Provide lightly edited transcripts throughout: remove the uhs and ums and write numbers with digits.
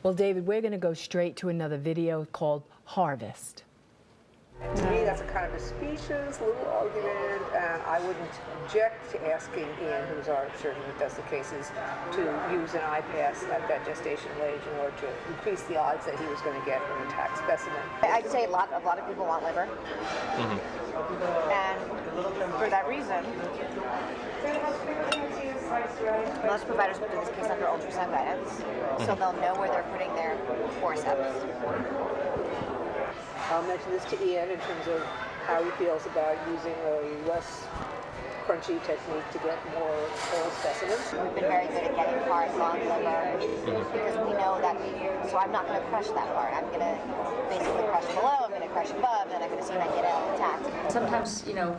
Well, David, we're going to go straight to another video called Harvest. To me, that's a kind of a specious little argument, and I wouldn't object to asking Ian, who's our surgeon that does the cases, to use an iPass at that gestational age in order to increase the odds that he was going to get an intact specimen. I'd say a lot of people want liver, and for that reason, most providers will do this case under ultrasound guidance, so they'll know where they're putting their forceps. I'll mention this to Ian in terms of how he feels about using a less crunchy technique to get more whole specimens. We've been very good at getting hard, long liver because we know that, so I'm not going to crush that part. I'm going to basically crush below, I'm going to crush above, then I'm going to see if I get it intact. Sometimes, you know,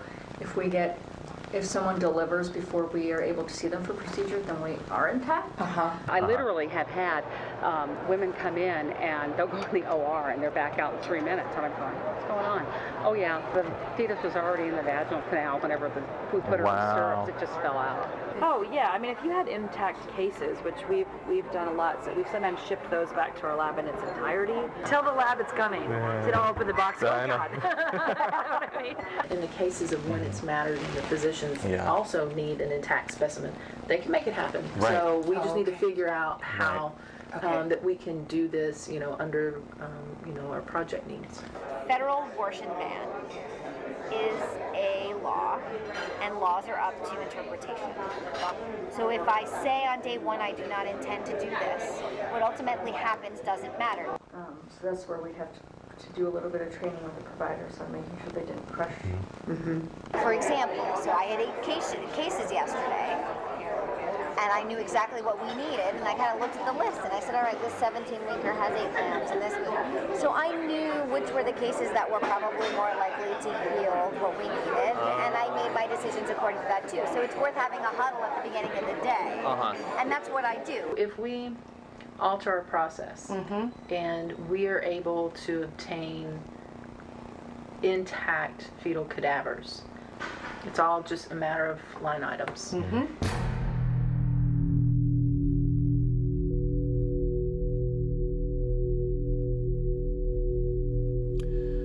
if someone delivers before we are able to see them for procedure, then we are intact. I literally have had women come in and they'll go in the OR and they're back out in 3 minutes. And I'm going, what's going on? Oh yeah, the fetus was already in the vaginal canal whenever we put her on stirrups. It just fell out. Oh yeah, I mean, if you had intact cases, which we've done a lot, so we've sometimes shipped those back to our lab in its entirety. Tell the lab it's coming. They don't open the box. Oh God. You know what I mean? In the cases of when it's mattered and the physicians also need an intact specimen, they can make it happen. Right. So we just need to figure out how that we can do this, you know, under our project needs. Federal abortion ban is a law, and laws are up to interpretation. So if I say on day one I do not intend to do this, what ultimately happens doesn't matter. So that's where we have to do a little bit of training with the providers on making sure they didn't crush. For example, so I had 8 cases yesterday, and I knew exactly what we needed, and I kind of looked at the list, and I said, all right, this 17-weeker has 8 grams, and this. So I knew which were the cases that were probably more likely to yield what we needed, and I made my decisions according to that too. So it's worth having a huddle at the beginning of the day, and that's what I do. If we alter our process and we are able to obtain intact fetal cadavers, it's all just a matter of line items.